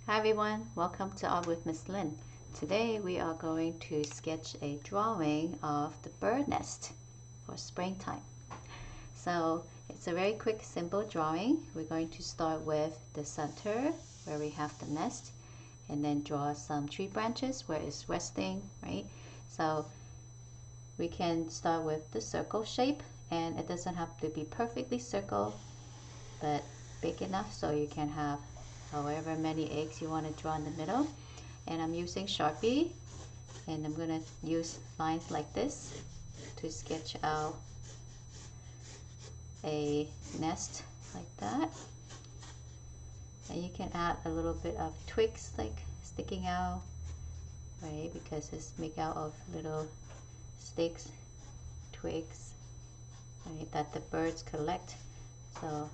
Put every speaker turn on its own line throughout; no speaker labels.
Hi everyone, welcome to Art with Miss Lynn. Today we are going to sketch a drawing of the bird nest for springtime. So it's a very quick, simple drawing. We're going to start with the center where we have the nest and then draw some tree branches where it's resting, right? So we can start with the circle shape, and it doesn't have to be perfectly circle, but big enough so you can have however many eggs you want to draw in the middle. And I'm using Sharpie, and I'm going to use lines like this to sketch out a nest like that. And you can add a little bit of twigs like sticking out, right, because it's made out of little sticks, twigs, right, that the birds collect. So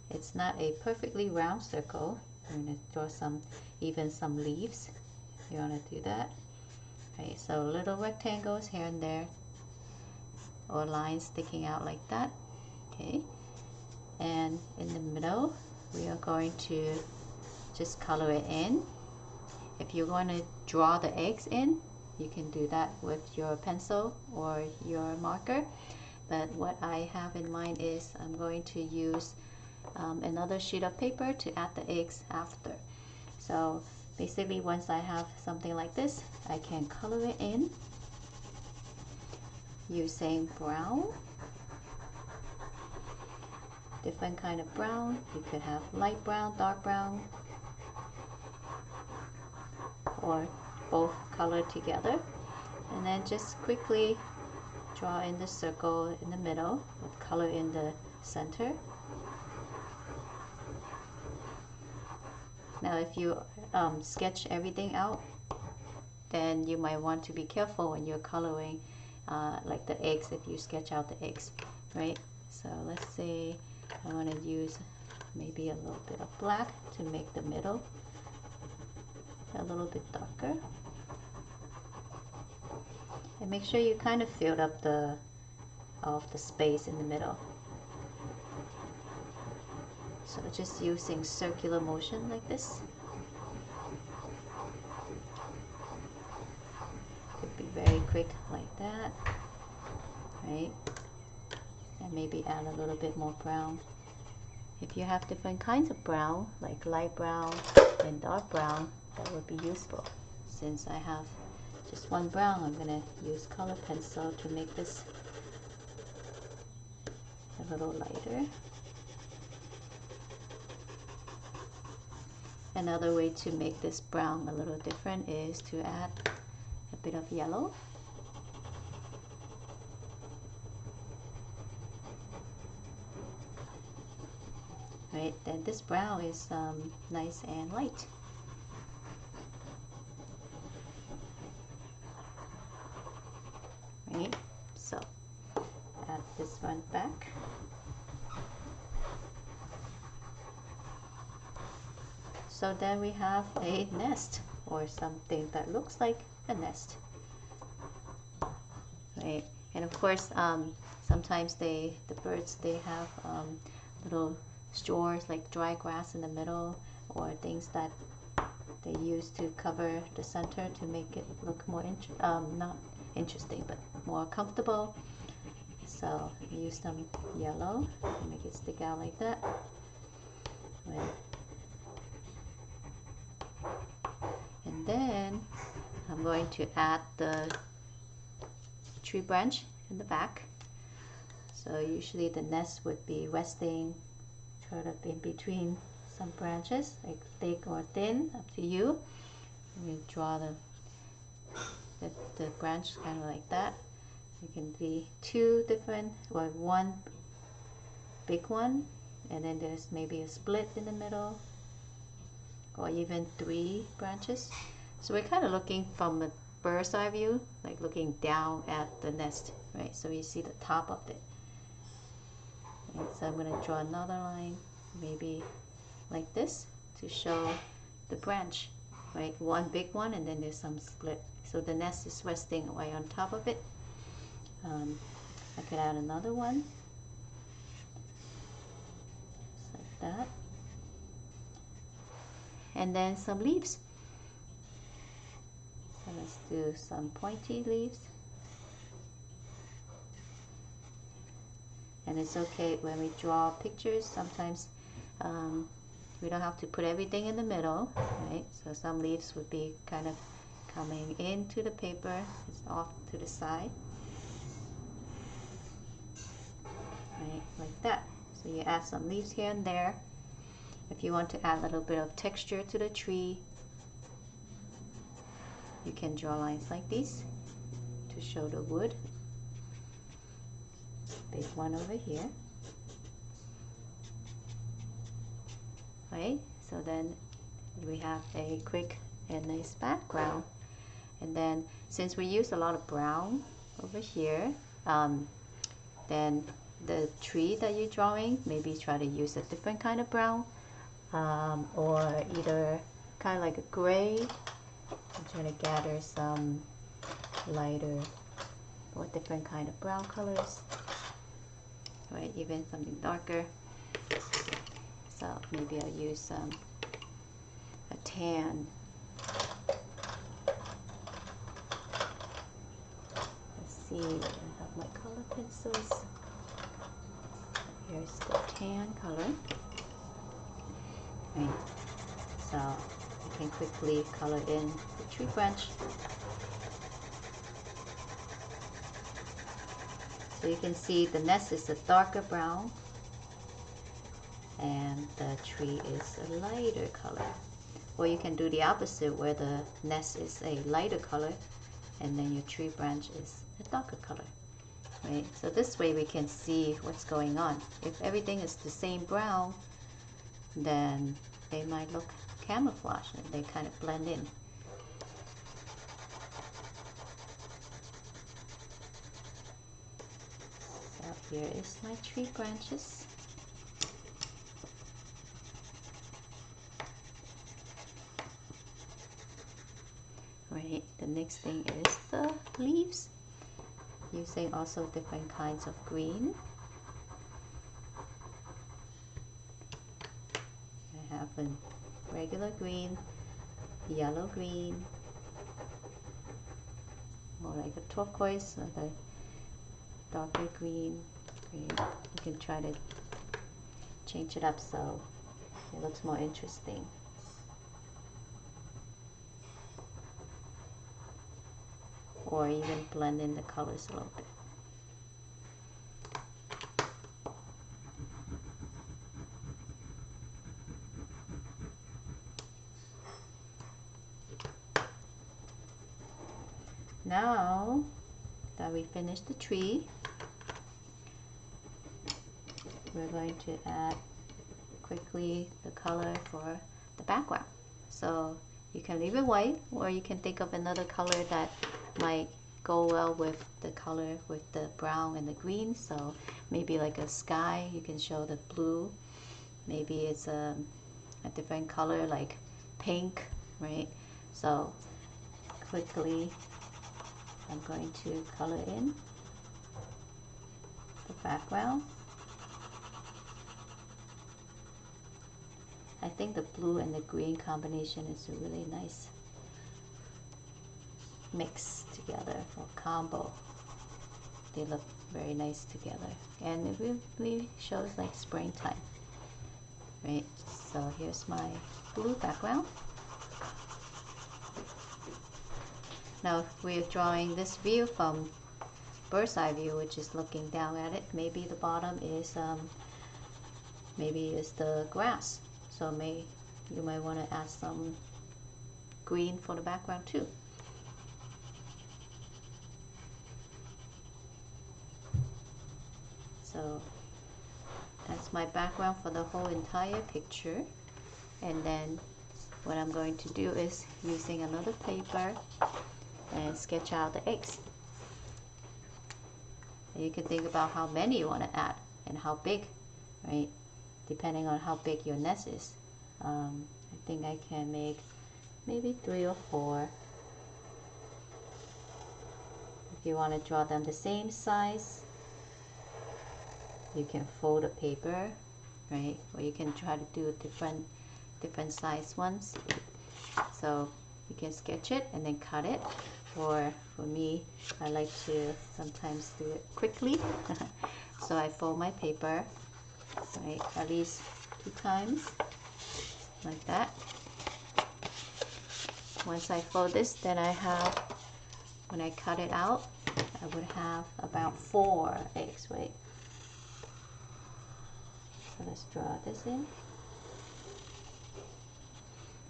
it's not a perfectly round circle. I'm going to draw even some leaves if you want to do that. Right, so little rectangles here and there, or lines sticking out like that. Okay, and in the middle we are going to just color it in. If you want to draw the eggs in, you can do that with your pencil or your marker. But what I have in mind is I'm going to use another sheet of paper to add the eggs after. So basically, once I have something like this, I can color it in using brown, different kind of brown. You could have light brown, dark brown, or both colored together. And then just quickly draw in the circle in the middle with color in the center. Now if you sketch everything out, then you might want to be careful when you're coloring like the eggs, if you sketch out the eggs, right? So let's say I want to use maybe a little bit of black to make the middle a little bit darker. And make sure you kind of filled up the space in the middle. So just using circular motion like this. Could be very quick like that, right? And maybe add a little bit more brown. If you have different kinds of brown, like light brown and dark brown, that would be useful. Since I have just one brown, I'm going to use color pencil to make this a little lighter. Another way to make this brown a little different is to add a bit of yellow. Right, then this brown is nice and light. Right, so add this one back. So then we have a nest, or something that looks like a nest. Right, and of course sometimes the birds, they have little straws like dry grass in the middle, or things that they use to cover the center to make it look more not interesting, but more comfortable. So use some yellow to make it stick out like that. Right. And then I'm going to add the tree branch in the back. So usually the nest would be resting sort of in between some branches, like thick or thin, up to you. You draw the branch kind of like that. It can be two different, or one big one, and then there's maybe a split in the middle, or even three branches. So we're kind of looking from a bird's eye view, like looking down at the nest, right? So you see the top of it. And so I'm going to draw another line, maybe like this, to show the branch, right? One big one, and then there's some split. So the nest is resting right on top of it. I could add another one, just like that. and then some leaves. So let's do some pointy leaves. And it's okay when we draw pictures, sometimes we don't have to put everything in the middle, right? So some leaves would be kind of coming into the paper, it's off to the side, right, like that. So you add some leaves here and there. If you want to add a little bit of texture to the tree, you can draw lines like these to show the wood. Big one over here. Right, so then we have a quick and nice background. And then since we use a lot of brown over here, then the tree that you're drawing, maybe try to use a different kind of brown, or either kind of like a gray. I'm trying to gather some lighter or different kind of brown colors, right? Even something darker. So maybe I'll use a tan. Let's see, I have my color pencils. Here's the tan color. Right. So I can quickly color in the tree branch. So you can see the nest is a darker brown and the tree is a lighter color. Or you can do the opposite, where the nest is a lighter color and then your tree branch is a darker color. Right? So this way we can see what's going on. If everything is the same brown, then they might look camouflaged and they kind of blend in. So here is my tree branches. Right, the next thing is the leaves, using also different kinds of green. I have a regular green, yellow green, more like a turquoise, like a darker green. You can try to change it up so it looks more interesting. Or even blend in the colors a little bit. Now that we finished the tree, we're going to add quickly the color for the background. So you can leave it white, or you can think of another color that might go well with the color with the brown and the green. So maybe like a sky, you can show the blue. Maybe it's a different color like pink, right? So quickly I'm going to color in the background. I think the blue and the green combination is a really nice mix together, or combo. They look very nice together, and it really shows like springtime, right? So here's my blue background. Now if we're drawing this view from bird's eye view, which is looking down at it, maybe the bottom is maybe it's the grass, so you might want to add some green for the background too. So that's my background for the whole entire picture. And then what I'm going to do is, using another paper, and sketch out the eggs. And you can think about how many you want to add and how big, right? Depending on how big your nest is. I think I can make maybe 3 or 4. If you want to draw them the same size, you can fold the paper, right? Or you can try to do different different size ones. So you can sketch it and then cut it, or for me, I like to sometimes do it quickly. So I fold my paper, right, at least 2 times, like that. Once I fold this, then I have, when I cut it out, I would have about 4 eggs, right? So let's draw this in.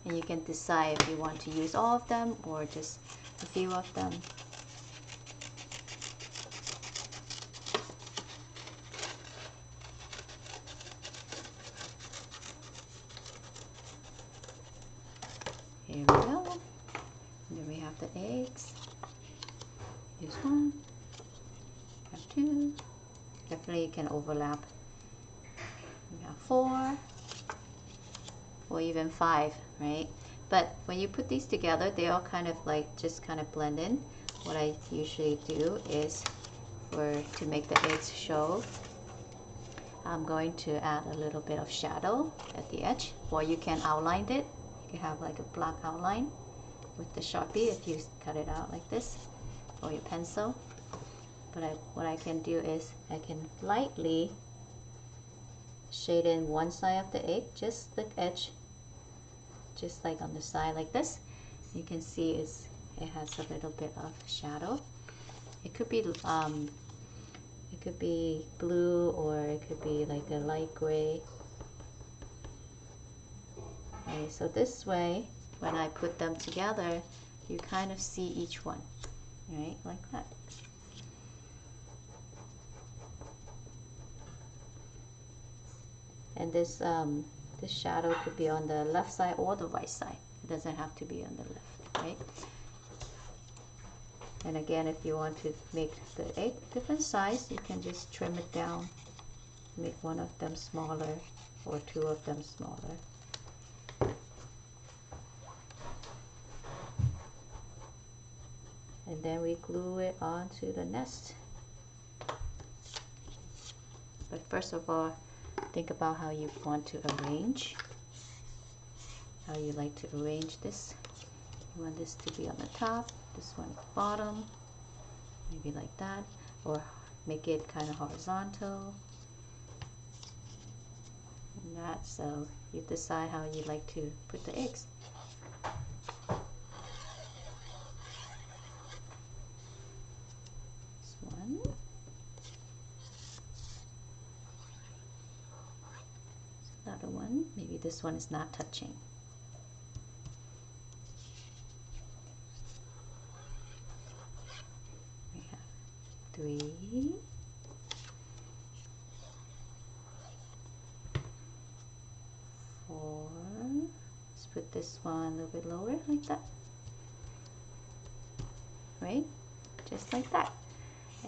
And you can decide if you want to use all of them or just a few of them. Here we go. And then we have the eggs. Here's 1. Have 2. Definitely you can overlap. We have 4. Or even 5, right? But when you put these together, they all kind of like just kind of blend in. What I usually do is, to make the eggs show, I'm going to add a little bit of shadow at the edge, or you can outline it. You can have like a black outline with the Sharpie if you cut it out like this, or your pencil. But what I can do is I can lightly shade in one side of the egg, just the edge, just like on the side like this. You can see it has a little bit of shadow. It could be blue, or it could be like a light gray. Okay, so this way, when I put them together, you kind of see each one, right, like that. And this shadow could be on the left side or the right side. It doesn't have to be on the left, right? And again, if you want to make the egg different size, you can just trim it down. Make one of them smaller or 2 of them smaller. And then we glue it onto the nest. But first of all, think about how you want to arrange, how you like to arrange this. You want this to be on the top, this one at the bottom, maybe like that, or make it kind of horizontal. And that, so you decide how you like to put the eggs. This one. Another one, maybe this one is not touching. We have 3, 4. Let's put this one a little bit lower, like that. Right? Just like that.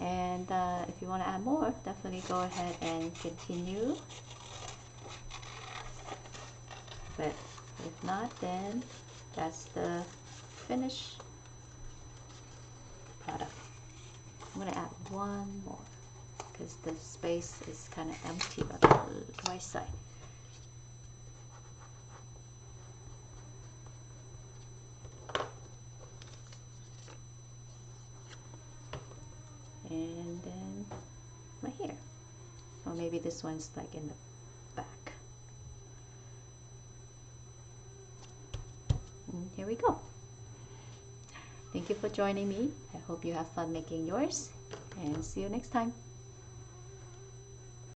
And if you want to add more, definitely go ahead and continue. But if not, then that's the finished product. I'm going to add one more because the space is kind of empty on the right side. And then right here. Or maybe this one's like in the back. And here we go. Thank you for joining me. I hope you have fun making yours, and see you next time.